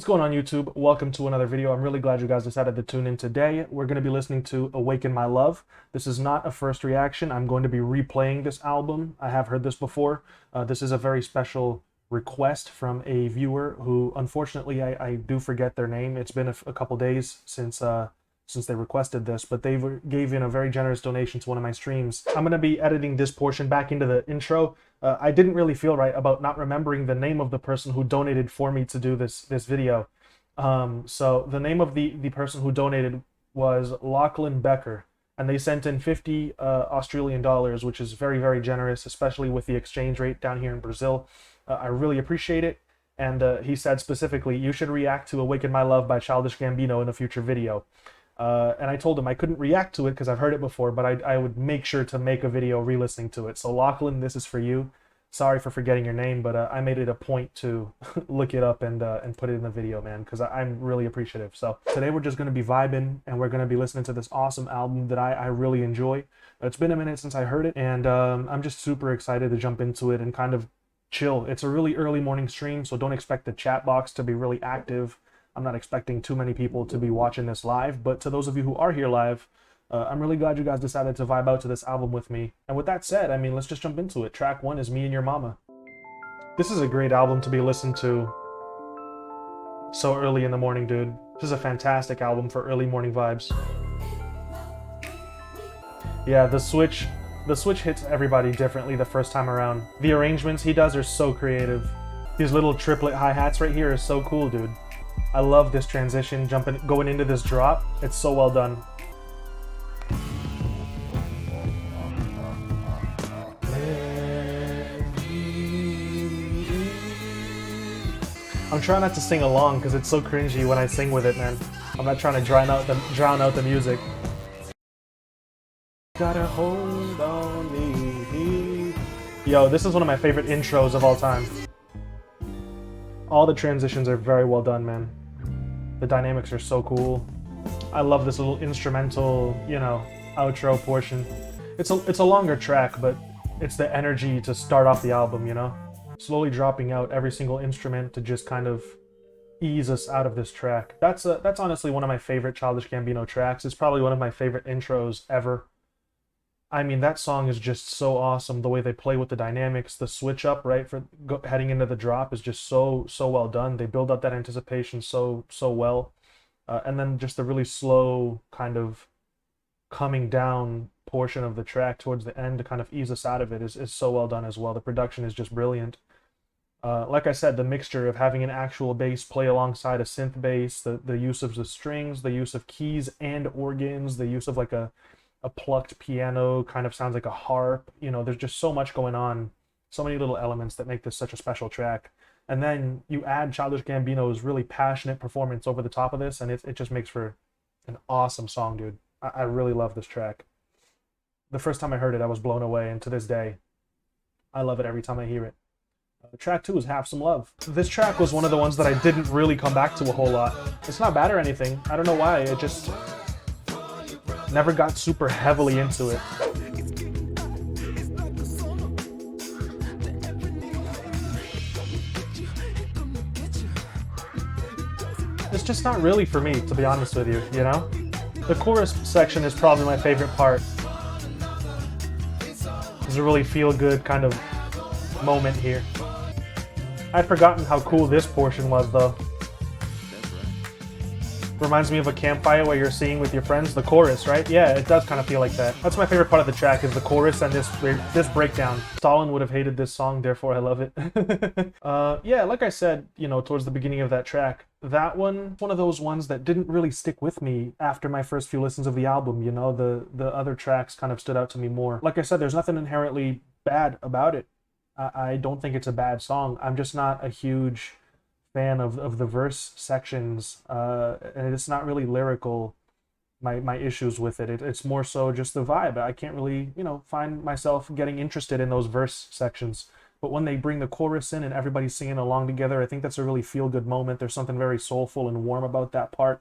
What's going on, YouTube? Welcome to another video. I'm really glad you guys decided to tune in today. We're going to be listening to Awaken My Love. This is not a first reaction. I'm going to be replaying this album. I have heard this before. This is a very special request from a viewer who, unfortunately, I do forget their name. It's been a couple days since they requested this, but they gave in a very generous donation to one of my streams. I'm going to be editing this portion back into the intro. I didn't really feel right about not remembering the name of the person who donated for me to do this video. So the name of the person who donated was Lachlan Becker, and they sent in 50 Australian dollars, which is very, very generous, especially with the exchange rate down here in Brazil. I really appreciate it. And he said specifically, you should react to Awaken My Love by Childish Gambino in a future video. And I told him I couldn't react to it because I've heard it before, but I would make sure to make a video re-listening to it. So Lachlan, this is for you. Sorry for forgetting your name, but I made it a point to look it up and put it in the video, man, because I'm really appreciative. So today we're just going to be vibing, and we're going to be listening to this awesome album that I really enjoy. It's been a minute since I heard it, and I'm just super excited to jump into it and kind of chill. It's a really early morning stream, so don't expect the chat box to be really active. I'm not expecting too many people to be watching this live, but to those of you who are here live, I'm really glad you guys decided to vibe out to this album with me. And with that said, I mean, let's just jump into it. Track 1 is Me and Your Mama. This is a great album to be listened to so early in the morning, dude. This is a fantastic album for early morning vibes. Yeah, the switch hits everybody differently the first time around. The arrangements he does are so creative. These little triplet hi-hats right here are so cool, dude. I love this transition, going into this drop. It's so well done. I'm trying not to sing along because it's so cringy when I sing with it, man. I'm not trying to drown out the music. Gotta hold on me. Yo, this is one of my favorite intros of all time. All the transitions are very well done, man. The dynamics are so cool. I love this little instrumental, you know, outro portion. It's a longer track, but it's the energy to start off the album, you know? Slowly dropping out every single instrument to just kind of ease us out of this track. That's honestly one of my favorite Childish Gambino tracks. It's probably one of my favorite intros ever. I mean, that song is just so awesome. The way they play with the dynamics, the switch up, right, for heading into the drop is just so well done. They build up that anticipation so well. And then just the really slow kind of coming down portion of the track towards the end to kind of ease us out of it is so well done as well. The production is just brilliant. Like I said, the mixture of having an actual bass play alongside a synth bass, the use of the strings, the use of keys and organs, the use of like a plucked piano, kind of sounds like a harp. You know, there's just so much going on, so many little elements that make this such a special track. And then you add Childish Gambino's really passionate performance over the top of this, and it just makes for an awesome song, dude. I really love this track. The first time I heard it, I was blown away, and to this day, I love it every time I hear it. Track 2 is Have Some Love. This track was one of the ones that I didn't really come back to a whole lot. It's not bad or anything. I don't know why. It just never got super heavily into it. It's just not really for me, to be honest with you, you know? The chorus section is probably my favorite part. It's a really feel-good kind of moment here. I'd forgotten how cool this portion was, though. Reminds me of a campfire where you're singing with your friends. The chorus, right? Yeah, it does kind of feel like that. That's my favorite part of the track, is the chorus and this breakdown. Stalin would have hated this song, therefore I love it. Yeah, like I said, you know, towards the beginning of that track, that one of those ones that didn't really stick with me after my first few listens of the album, you know? The other tracks kind of stood out to me more. Like I said, there's nothing inherently bad about it. I don't think it's a bad song. I'm just not a huge fan of the verse sections, and it's not really lyrical, my issues with it. It's more so just the vibe. I can't really, you know, find myself getting interested in those verse sections. But when they bring the chorus in and everybody's singing along together, I think that's a really feel-good moment. There's something very soulful and warm about that part.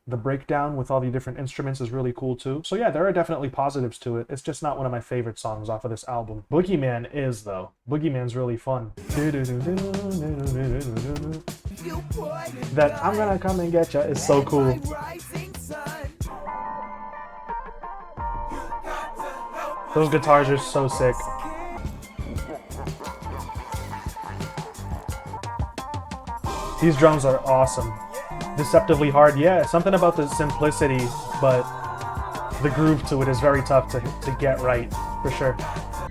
The breakdown with all the different instruments is really cool too. So yeah, there are definitely positives to it. It's just not one of my favorite songs off of this album. Boogieman is, though. Boogieman's really fun. That I'm gonna come and get ya is so cool. Those guitars are so sick. These drums are awesome. Deceptively hard, yeah, something about the simplicity, but the groove to it is very tough to get right, for sure.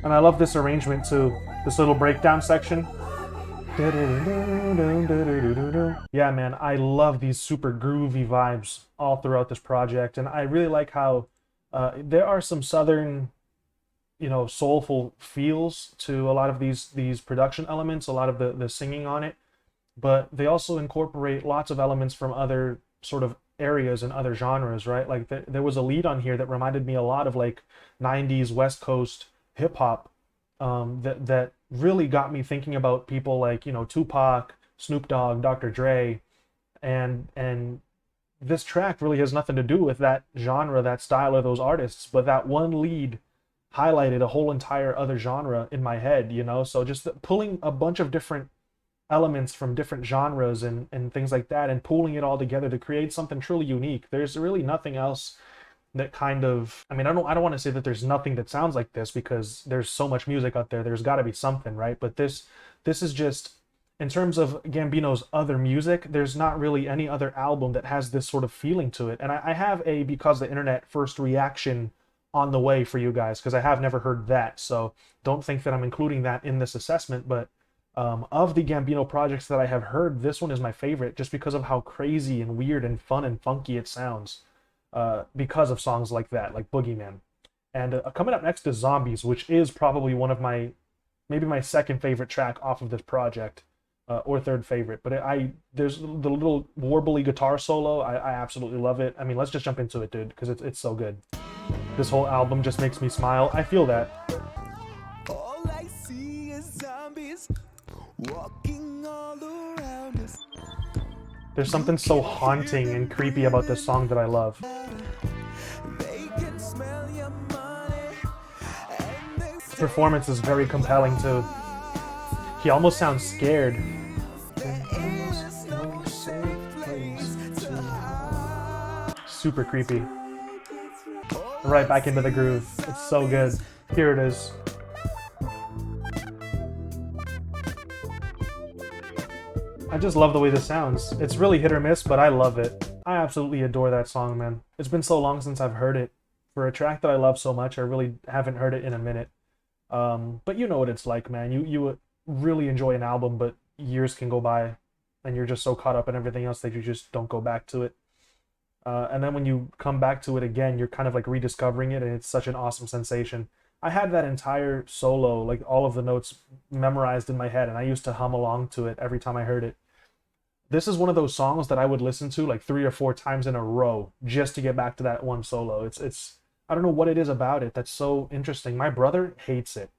And I love this arrangement too, this little breakdown section. Yeah, man, I love these super groovy vibes all throughout this project, and I really like how there are some southern, you know, soulful feels to a lot of these production elements, a lot of the singing on it, but they also incorporate lots of elements from other sort of areas and other genres, right? Like there was a lead on here that reminded me a lot of like 90s West Coast hip hop, that really got me thinking about people like, you know, Tupac, Snoop Dogg, Dr. Dre, and this track really has nothing to do with that genre, that style of those artists, but that one lead highlighted a whole entire other genre in my head, you know? So just pulling a bunch of different elements from different genres and things like that and pooling it all together to create something truly unique. There's really nothing else that kind of, I mean, I don't want to say that there's nothing that sounds like this, because there's so much music out there. There's got to be something, right? But this is just, in terms of Gambino's other music, there's not really any other album that has this sort of feeling to it. And I have a Because the Internet first reaction on the way for you guys, because I have never heard that. So don't think that I'm including that in this assessment, but of the Gambino projects that I have heard, this one is my favorite, just because of how crazy and weird and fun and funky it sounds, because of songs like that, like Boogieman. And coming up next is Zombies, which is probably one of maybe my second favorite track off of this project, or third favorite. But there's the little warbly guitar solo. I absolutely love it. I mean, let's just jump into it, dude, because it's so good. This whole album just makes me smile. I feel that. All I see is zombies walking all around us. There's something so haunting and creepy about this song that I love. They can smell your money, and they The performance is very compelling too. He almost sounds scared. Super creepy. Right back into the groove. It's so good. Here it is. I just love the way this sounds. It's really hit or miss, but I love it. I absolutely adore that song, man. It's been so long since I've heard it. For a track that I love so much, I really haven't heard it in a minute. But you know what it's like, man. You really enjoy an album, but years can go by, and you're just so caught up in everything else that you just don't go back to it. And then when you come back to it again, you're kind of like rediscovering it, and it's such an awesome sensation. I had that entire solo, like all of the notes memorized in my head, and I used to hum along to it every time I heard it. This is one of those songs that I would listen to like 3 or 4 times in a row just to get back to that one solo. It's I don't know what it is about it that's so interesting. My brother hates it.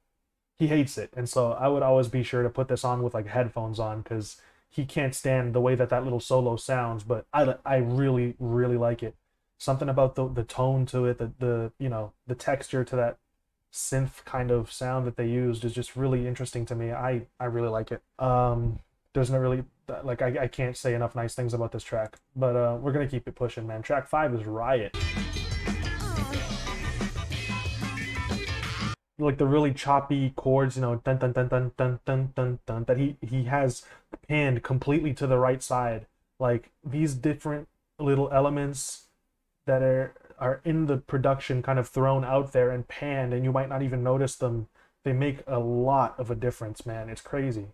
He hates it, and so I would always be sure to put this on with like headphones on, because he can't stand the way that little solo sounds, but I really, really like it. Something about the tone to it, the you know, the texture to that synth kind of sound that they used is just really interesting to me. I really like it. There's not really, like, I can't say enough nice things about this track, but we're gonna keep it pushing, man. Track 5 is Riot. Like the really choppy chords, you know, dun dun dun dun dun dun dun dun, that he has panned completely to the right side. Like these different little elements that are in the production kind of thrown out there and panned, and you might not even notice them. They make a lot of a difference, man. It's crazy.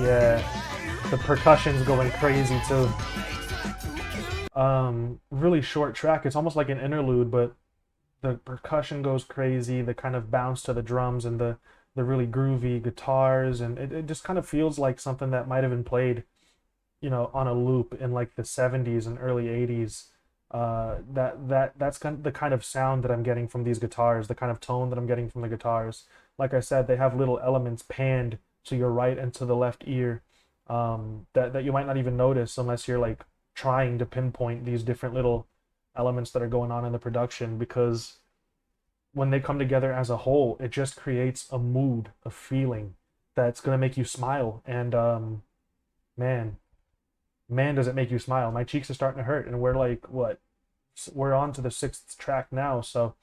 Yeah. The percussion's going crazy too. Really short track. It's almost like an interlude, but the percussion goes crazy. The kind of bounce to the drums and the really groovy guitars, and it just kind of feels like something that might have been played, you know, on a loop in like the 70s and early 80s. That's kind of the kind of sound that I'm getting from these guitars, the kind of tone that I'm getting from the guitars. Like I said, they have little elements panned to your right and to the left ear, that you might not even notice unless you're like trying to pinpoint these different little elements that are going on in the production, because when they come together as a whole, it just creates a mood, a feeling that's gonna make you smile. And man, man, does it make you smile. My cheeks are starting to hurt, and we're like, what? We're on to the sixth track now, so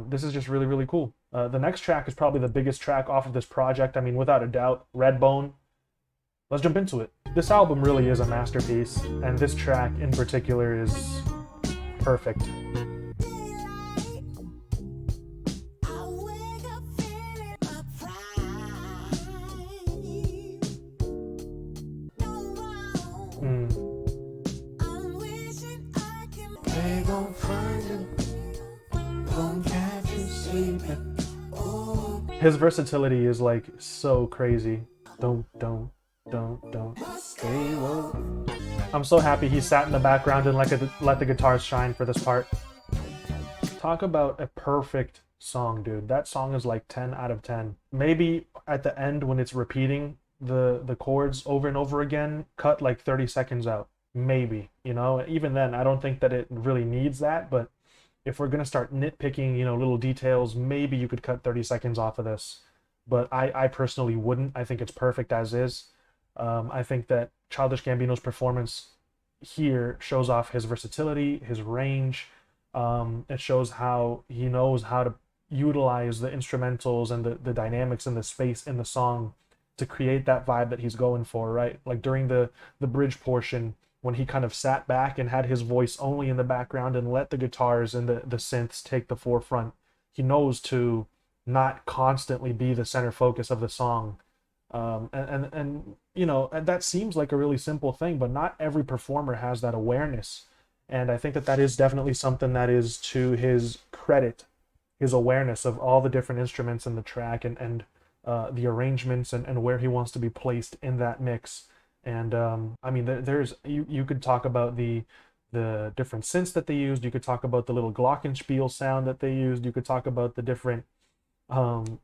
this is just really, really cool. The next track is probably the biggest track off of this project. I mean, without a doubt, Redbone. Let's jump into it. This album really is a masterpiece, and this track in particular is perfect. His versatility is like so crazy. Don't stay low. I'm so happy he sat in the background and let the guitars shine for this part. Talk about a perfect song, dude. That song is like 10 out of 10. Maybe at the end when it's repeating the chords over and over again, cut like 30 seconds out. Maybe, you know, even then I don't think that it really needs that, but if we're gonna start nitpicking, you know, little details, maybe you could cut 30 seconds off of this. But I personally wouldn't. I think it's perfect as is. I think that Childish Gambino's performance here shows off his versatility, his range. It shows how he knows how to utilize the instrumentals and the dynamics and the space in the song to create that vibe that he's going for, right? Like during the bridge portion, when he kind of sat back and had his voice only in the background and let the guitars and the synths take the forefront, he knows to not constantly be the center focus of the song. And you know, and that seems like a really simple thing, but not every performer has that awareness. And I think that that is definitely something that is to his credit, his awareness of all the different instruments in the track, and the arrangements, and where he wants to be placed in that mix. And I mean, there's you could talk about the different synths that they used. You could talk about the little glockenspiel sound that they used. You could talk about the different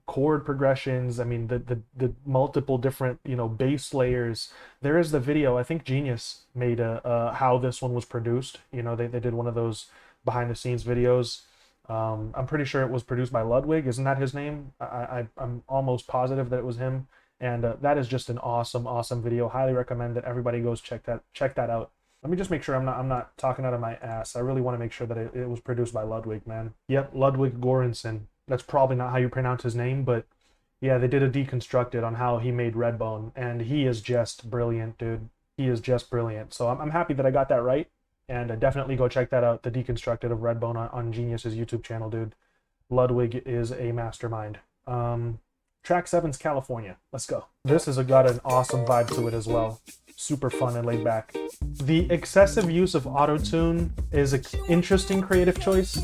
chord progressions. I mean, the multiple different, you know, bass layers. There is the video. I think Genius made a how this one was produced. You know, they did one of those behind the scenes videos. I'm pretty sure it was produced by Ludwig. Isn't that his name? I'm almost positive that it was him. And that is just an awesome video. Highly recommend that everybody goes check that out. Let me just make sure I'm not talking out of my ass. I really want to make sure that it was produced by Ludwig, man. Yep, Ludwig Göransson. That's probably not how you pronounce his name, but yeah, they did a deconstructed on how he made Redbone, and he is just brilliant, dude. He is just brilliant. So I'm happy that I got that right, and definitely go check that out, the deconstructed of Redbone on Genius's YouTube channel, dude. Ludwig is a mastermind. Track 7's California. Let's go. This has got an awesome vibe to it as well. Super fun and laid back. The excessive use of auto-tune is an interesting creative choice.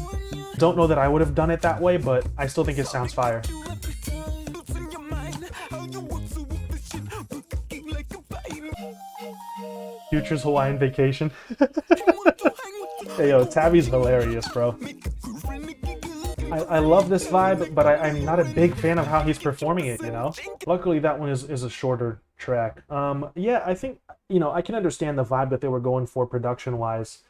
Don't know that I would have done it that way, but I still think it sounds fire. Future's Hawaiian Vacation. Hey, yo, Tabby's hilarious, bro. I love this vibe, but I'm not a big fan of how he's performing it, you know? Luckily, that one is a shorter track. Yeah, I think, you know, I can understand the vibe that they were going for production-wise.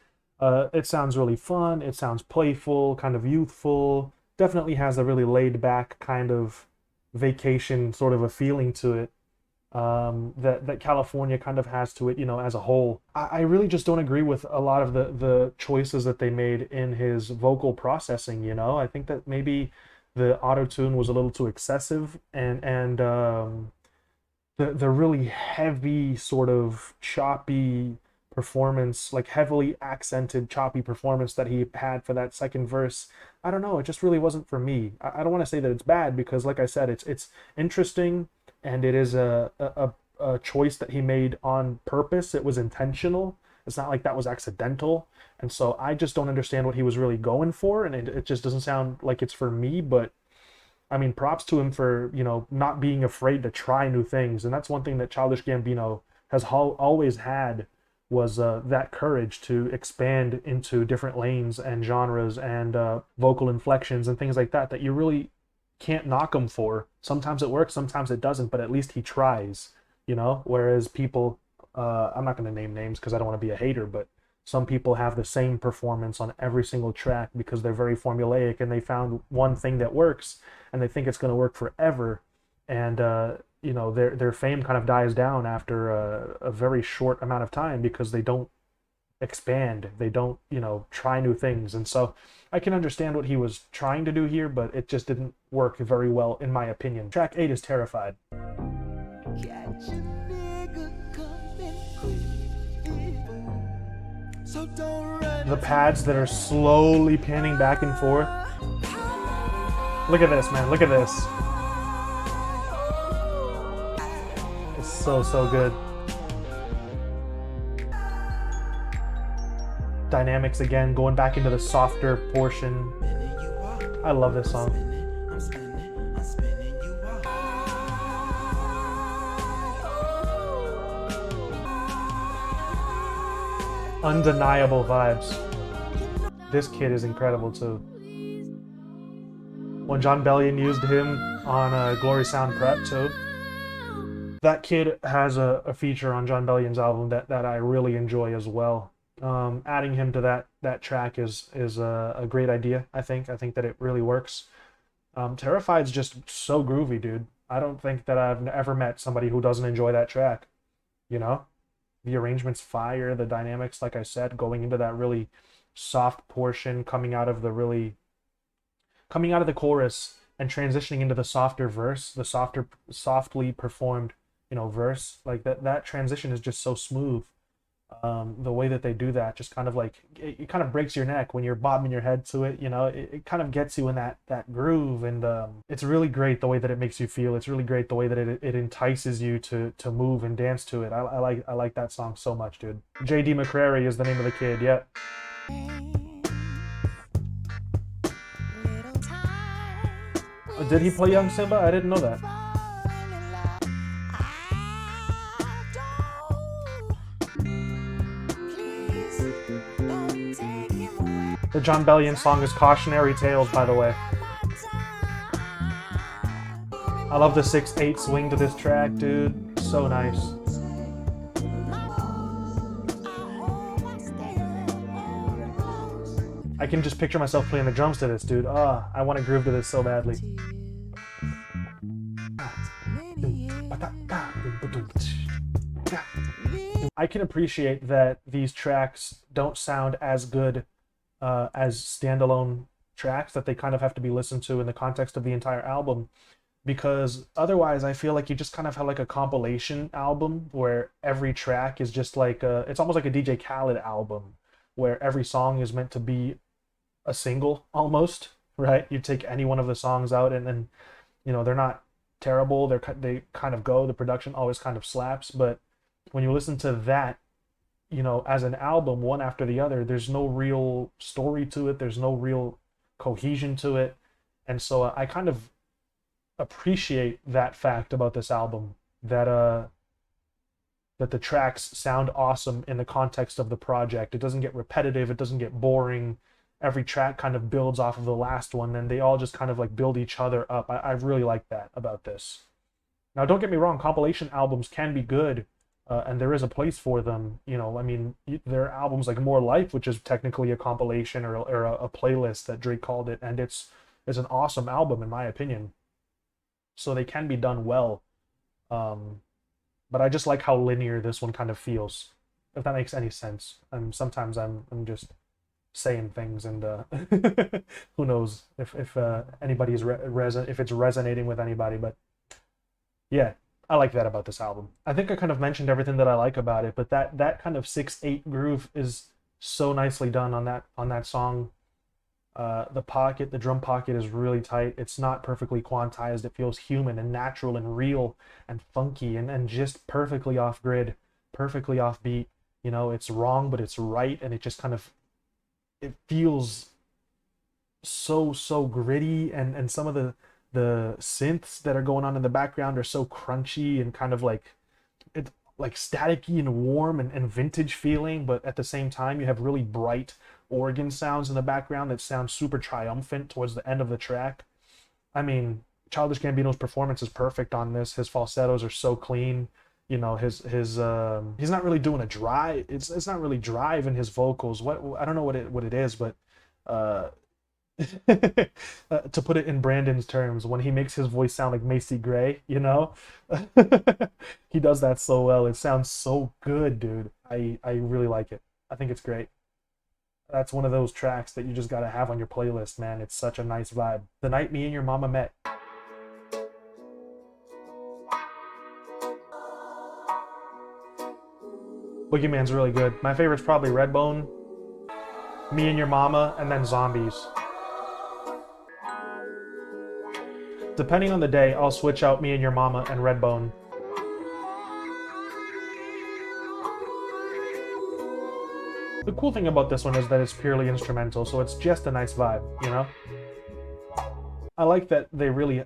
It sounds really fun, it sounds playful, kind of youthful, definitely has a really laid-back kind of vacation sort of a feeling to it. That California kind of has to it, you know, as a whole. I really just don't agree with a lot of the choices that they made in his vocal processing, you know? I think that maybe the auto-tune was a little too excessive, and the really heavy sort of choppy performance, like heavily accented choppy performance that he had for that second verse, I don't know, it just really wasn't for me. I don't want to say that it's bad, because like I said, it's interesting, and it is a choice that he made on purpose. It was intentional. It's not like that was accidental. And so I just don't understand what he was really going for, and it just doesn't sound like it's for me. But I mean, props to him for, you know, not being afraid to try new things. And that's one thing that Childish Gambino has always had, was that courage to expand into different lanes and genres and vocal inflections and things like that you really can't knock him for. Sometimes it works, sometimes it doesn't, but at least he tries, you know? Whereas people, I'm not going to name names because I don't want to be a hater, but some people have the same performance on every single track because they're very formulaic and they found one thing that works and they think it's going to work forever. And you know, their fame kind of dies down after a very short amount of time because they don't expand, they don't, you know, try new things. And so I can understand what he was trying to do here, but it just didn't work very well in my opinion. Track 8 is Terrified. Catch a nigga coming quick. So don't run. The pads that are slowly panning back and forth. Look at this, man. Look at this. It's so good. Dynamics again, going back into the softer portion. I love this song. Undeniable vibes. This kid is incredible too. When John Bellion used him on Glory Sound Prep too. That kid has a feature on John Bellion's album that I really enjoy as well. Adding him to that track is a great idea. I think that it really works. Terrified's just so groovy, dude. I don't think that I've ever met somebody who doesn't enjoy that track. You know, the arrangement's fire, the dynamics, like I said, going into that really soft portion, coming out of the chorus and transitioning into the softer verse, the softly performed, you know, verse. Like that transition is just so smooth. The way that they do that just kind of like it kind of breaks your neck when you're bobbing your head to it, you know. It kind of gets you in that groove, and it's really great the way that it makes you feel. It's really great the way that it entices you to move and dance to it. I like that song so much, dude. J.D. McCrary is the name of the kid. Yep. Did he play Young Simba? I didn't know that. The John Bellion song is Cautionary Tales, by the way. I love the 6/8 swing to this track, dude. So nice. I can just picture myself playing the drums to this, dude. I want to groove to this so badly. I can appreciate that these tracks don't sound as good as standalone tracks, that they kind of have to be listened to in the context of the entire album, because otherwise I feel like you just kind of have like a compilation album where every track is just like it's almost like a DJ Khaled album where every song is meant to be a single almost, right? You take any one of the songs out and then, you know, they're not terrible, they kind of go, the production always kind of slaps, but when you listen to that, you know, as an album, one after the other, there's no real story to it, there's no real cohesion to it. And so I kind of appreciate that fact about this album, that the tracks sound awesome in the context of the project. It doesn't get repetitive, it doesn't get boring. Every track kind of builds off of the last one, and they all just kind of like build each other up. I really like that about this. Now, don't get me wrong, compilation albums can be good, and there is a place for them. You know, I mean, there are albums like More Life, which is technically a compilation or a playlist that Drake called it, and it's an awesome album in my opinion. So they can be done well, but I just like how linear this one kind of feels, if that makes any sense. And sometimes I'm just saying things, and who knows if anybody's if it's resonating with anybody. But yeah, I like that about this album. I think I kind of mentioned everything that I like about it, but that kind of 6/8 groove is so nicely done on that song. The drum pocket is really tight. It's not perfectly quantized. It feels human and natural and real and funky and just perfectly off grid, perfectly off beat. You know, it's wrong, but it's right, and it just kind of, it feels so gritty, and some of the synths that are going on in the background are so crunchy and kind of like, it's like staticky and warm and vintage feeling, but at the same time you have really bright organ sounds in the background that sound super triumphant towards the end of the track. I mean, Childish Gambino's performance is perfect on this. His falsettos are so clean. You know, his he's not really doing a drive. It's not really drive in his vocals. What, I don't know what it is, but uh to put it in Brandon's terms, when he makes his voice sound like Macy Gray, you know, he does that so well. It sounds so good, dude. I really like it. I think it's great. That's one of those tracks that you just gotta have on your playlist, man. It's such a nice vibe. The Night Me and Your Mama Met. Boogieman's really good. My favorite's probably Redbone, Me and Your Mama, and then Zombies. Depending on the day, I'll switch out Me and Your Mama and Redbone. The cool thing about this one is that it's purely instrumental, so it's just a nice vibe, you know? I like that they really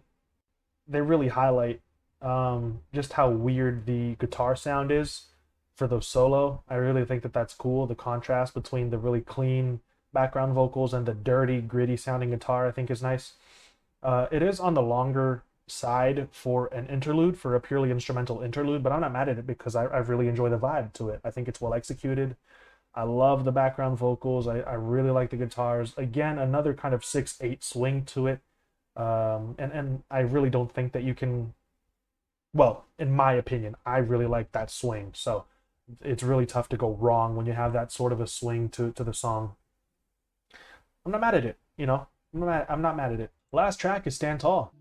highlight just how weird the guitar sound is for the solo. I really think that that's cool. The contrast between the really clean background vocals and the dirty, gritty sounding guitar, I think is nice. It is on the longer side for an interlude, for a purely instrumental interlude, but I'm not mad at it because I really enjoy the vibe to it. I think it's well executed. I love the background vocals. I really like the guitars. Again, another kind of 6/8 swing to it. And I really don't think that you can, well, in my opinion, I really like that swing. So it's really tough to go wrong when you have that sort of a swing to the song. I'm not mad at it, you know? I'm not mad at it. Last track is Stand Tall.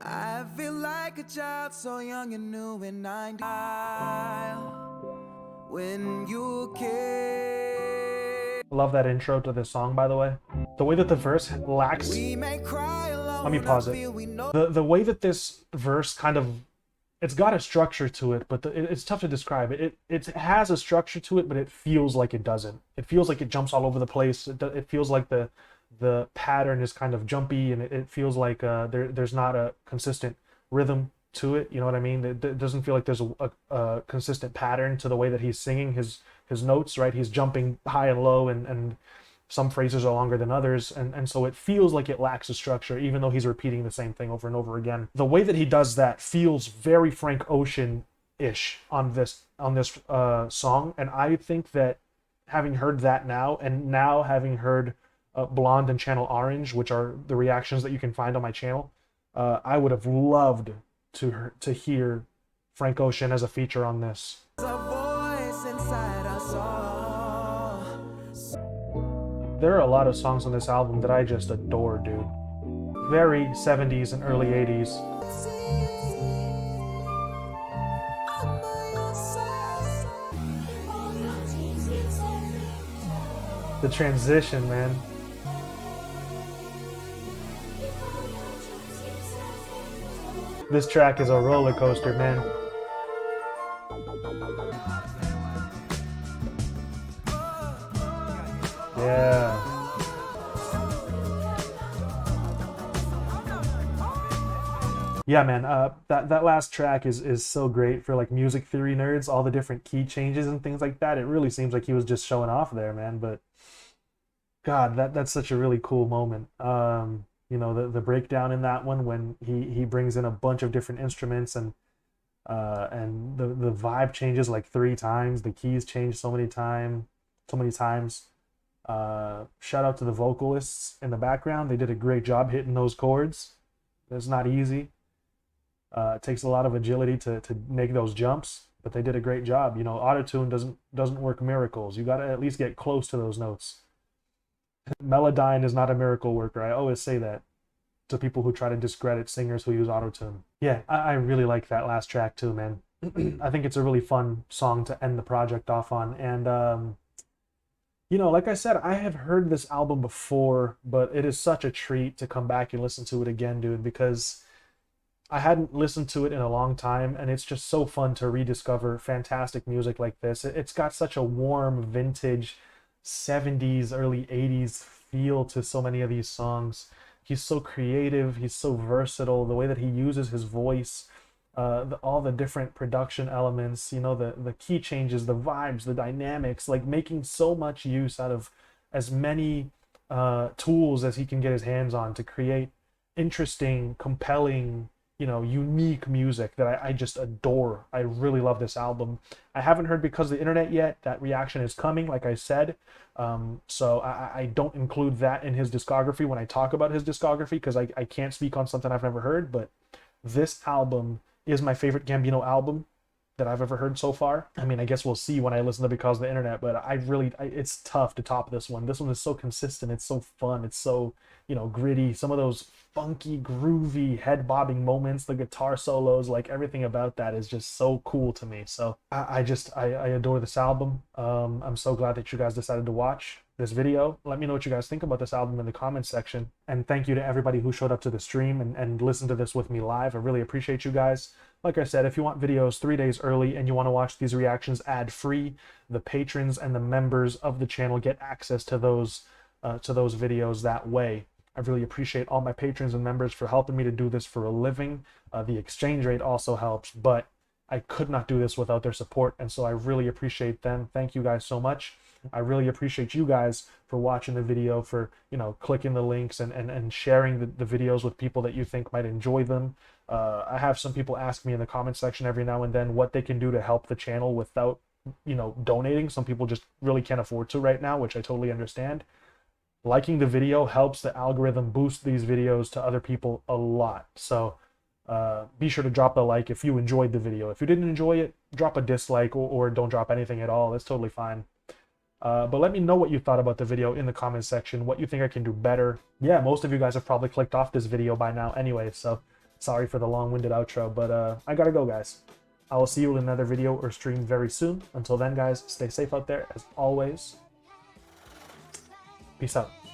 I feel like a child so young and new and 90 when you care. I love that intro to this song, by the way. The way that the verse lacks... We may cry alone. Let me pause it. The way that this verse kind of... It's got a structure to it, but it's tough to describe. It has a structure to it, but it feels like it doesn't. It feels like it jumps all over the place. It feels like the pattern is kind of jumpy, and it feels like there's not a consistent rhythm to it. You know what I mean? It doesn't feel like there's a consistent pattern to the way that he's singing his notes, right? He's jumping high and low, and some phrases are longer than others, and so it feels like it lacks a structure, even though he's repeating the same thing over and over again. The way that he does that feels very Frank Ocean-ish on this song, and I think that having heard that now, and now having heard Blonde and Channel Orange, which are the reactions that you can find on my channel, I would have loved to hear Frank Ocean as a feature on this. There are a lot of songs on this album that I just adore, dude. Very 70s and early 80s. The transition, man. This track is a roller coaster, man. Yeah. Yeah, man. That last track is so great for like music theory nerds. All the different key changes and things like that. It really seems like he was just showing off there, man. But God, that's such a really cool moment. You know, the breakdown in that one when he brings in a bunch of different instruments, and the vibe changes like 3 times. The keys change so many times. Shout out to the vocalists in the background. They did a great job hitting those chords. It's not easy. It takes a lot of agility to make those jumps, but they did a great job. You know, autotune doesn't work miracles. You got to at least get close to those notes. Melodyne is not a miracle worker. I always say that to people who try to discredit singers who use autotune. Yeah, I really like that last track too, man. I think it's a really fun song to end the project off on. And you know, like I said, I have heard this album before, but it is such a treat to come back and listen to it again, dude, because I hadn't listened to it in a long time, and it's just so fun to rediscover fantastic music like this. It's got such a warm, vintage 70s, early 80s feel to so many of these songs. He's so creative, he's so versatile, the way that he uses his voice, all the different production elements, you know, the key changes, the vibes, the dynamics, like making so much use out of as many tools as he can get his hands on to create interesting, compelling, unique music that I just adore. I really love this album. I haven't heard Because of the Internet yet. That reaction is coming, like I said. So I don't include that in his discography when I talk about his discography, because I can't speak on something I've never heard. But this album is my favorite Gambino album that I've ever heard so far. I mean, I guess we'll see when I listen to Because of the Internet, but it's tough to top this one. This one is so consistent. It's so fun. It's so, gritty. Some of those funky, groovy, head bobbing moments, the guitar solos, like everything about that is just so cool to me. So I adore this album. I'm so glad that you guys decided to watch this video. Let me know what you guys think about this album in the comments section. And thank you to everybody who showed up to the stream and listened to this with me live. I really appreciate you guys. Like I said, if you want videos 3 days early and you want to watch these reactions ad-free, the patrons and the members of the channel get access to those videos that way. I really appreciate all my patrons and members for helping me to do this for a living. The exchange rate also helps, but I could not do this without their support, and so I really appreciate them. Thank you guys so much. I really appreciate you guys for watching the video, for clicking the links and sharing the videos with people that you think might enjoy them. I have some people ask me in the comment section every now and then what they can do to help the channel without donating. Some people just really can't afford to right now, which I totally understand. Liking the video helps the algorithm boost these videos to other people a lot. So be sure to drop a like if you enjoyed the video. If you didn't enjoy it, drop a dislike or don't drop anything at all. That's totally fine. But let me know what you thought about the video in the comments section, what you think I can do better. Yeah, most of you guys have probably clicked off this video by now anyway, so sorry for the long-winded outro, but I gotta go, guys. I will see you in another video or stream very soon. Until then, guys, stay safe out there as always. Peace out.